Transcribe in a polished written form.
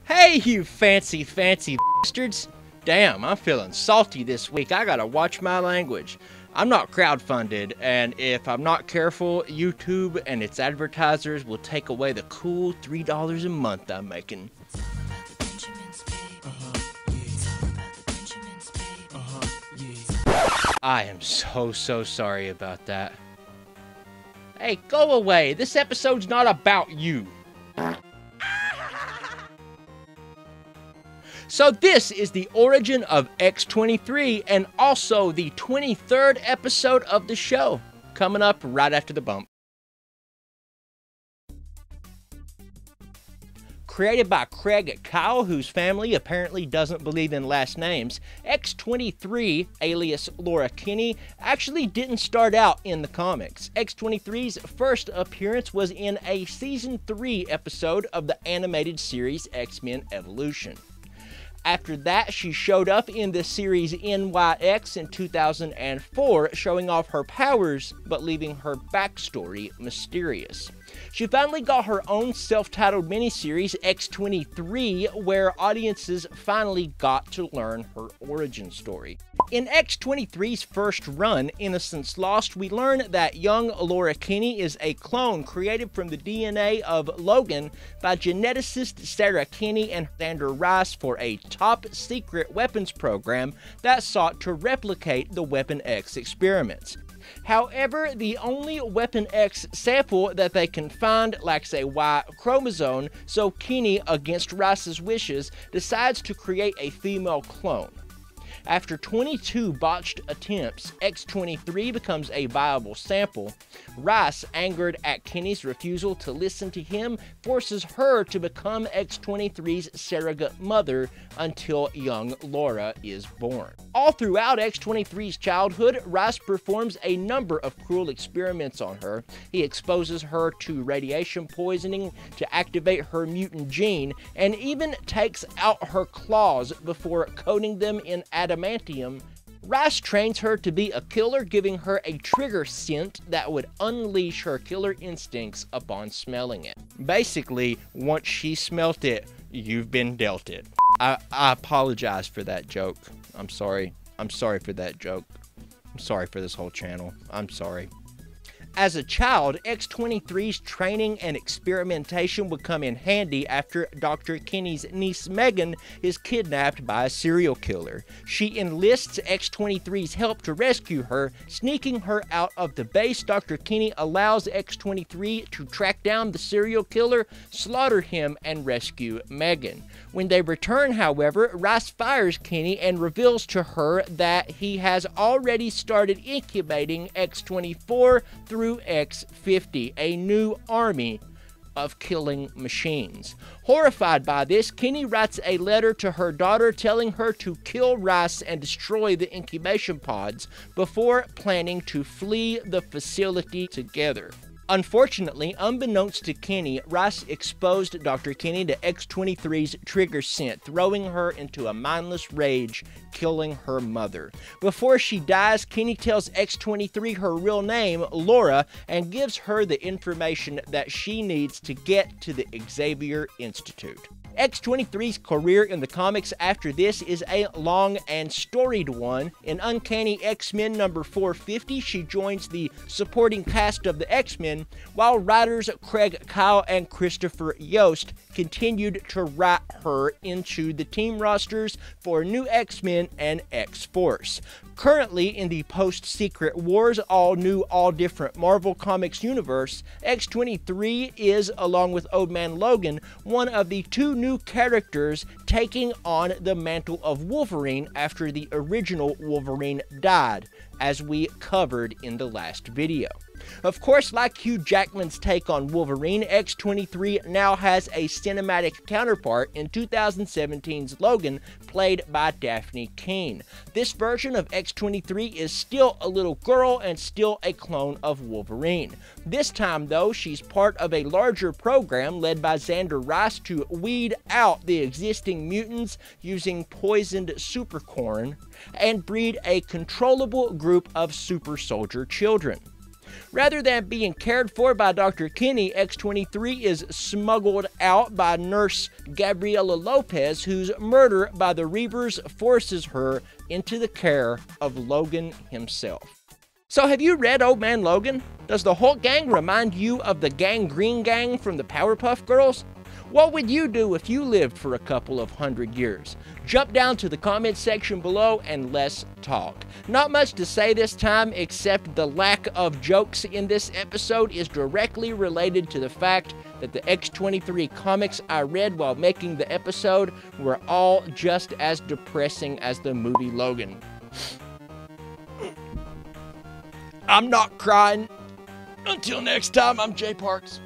Hey, you fancy bastards. Damn, I'm feeling salty this week. I gotta watch my language. I'm not crowdfunded, and if I'm not careful, YouTube and its advertisers will take away the cool $3 a month I'm making. I am so sorry about that. Hey, go away. This episode's not about you. So this is the origin of X-23 and also the 23rd episode of the show, coming up right after the bump. Created by Craig Kyle, whose family apparently doesn't believe in last names, X-23, alias Laura Kinney, actually didn't start out in the comics. X-23's first appearance was in a Season 3 episode of the animated series X-Men Evolution. After that, she showed up in the series NYX in 2004, showing off her powers, but leaving her backstory mysterious. She finally got her own self-titled miniseries, X-23, where audiences finally got to learn her origin story. In X-23's first run, Innocence Lost, we learn that young Laura Kinney is a clone created from the DNA of Logan by geneticist Sarah Kinney and Xander Rice for a top-secret weapons program that sought to replicate the Weapon X experiments. However, the only Weapon X sample that they can find lacks a Y chromosome, so Kinney, against Rice's wishes, decides to create a female clone. After 22 botched attempts, X-23 becomes a viable sample. Rice, angered at Kinney's refusal to listen to him, forces her to become X-23's surrogate mother until young Laura is born. All throughout X-23's childhood, Rice performs a number of cruel experiments on her. He exposes her to radiation poisoning to activate her mutant gene, and even takes out her claws before coating them in adamantium. Rice trains her to be a killer, giving her a trigger scent that would unleash her killer instincts upon smelling it. Basically, once she smelt it, you've been dealt it. I apologize for that joke. I'm sorry. I'm sorry for that joke. I'm sorry for this whole channel. I'm sorry. As a child, X-23's training and experimentation would come in handy after Dr. Kinney's niece Megan is kidnapped by a serial killer. She enlists X-23's help to rescue her. Sneaking her out of the base, Dr. Kinney allows X-23 to track down the serial killer, slaughter him, and rescue Megan. When they return, however, Rice fires Kinney and reveals to her that he has already started incubating X-24 through X-50, a new army of killing machines. Horrified by this, Kinney writes a letter to her daughter telling her to kill Rice and destroy the incubation pods before planning to flee the facility together. Unfortunately, unbeknownst to Kinney, Rice exposed Dr. Kinney to X-23's trigger scent, throwing her into a mindless rage, killing her mother. Before she dies, Kinney tells X-23 her real name, Laura, and gives her the information that she needs to get to the Xavier Institute. X-23's career in the comics after this is a long and storied one. In Uncanny X-Men number 450, she joins the supporting cast of the X-Men, while writers Craig Kyle and Christopher Yost continued to write her into the team rosters for New X-Men and X-Force. Currently in the post-Secret Wars all-new, all-different Marvel Comics universe, X-23 is, along with Old Man Logan, one of the two new characters taking on the mantle of Wolverine after the original Wolverine died, as we covered in the last video. Of course, like Hugh Jackman's take on Wolverine, X-23 now has a cinematic counterpart in 2017's Logan, played by Dafne Keen. This version of X-23 is still a little girl and still a clone of Wolverine. This time, though, she's part of a larger program led by Xander Rice to weed out the existing mutants using poisoned supercorn and breed a controllable group of super soldier children. Rather than being cared for by Dr. Kinney, X-23 is smuggled out by Nurse Gabriela Lopez, whose murder by the Reavers forces her into the care of Logan himself. So have you read Old Man Logan? Does the Hulk gang remind you of the Gangrene Gang from the Powerpuff Girls? What would you do if you lived for a couple of 100 years? Jump down to the comment section below and let's talk. Not much to say this time, except the lack of jokes in this episode is directly related to the fact that the X-23 comics I read while making the episode were all just as depressing as the movie Logan. I'm not crying. Until next time, I'm Jay Parks.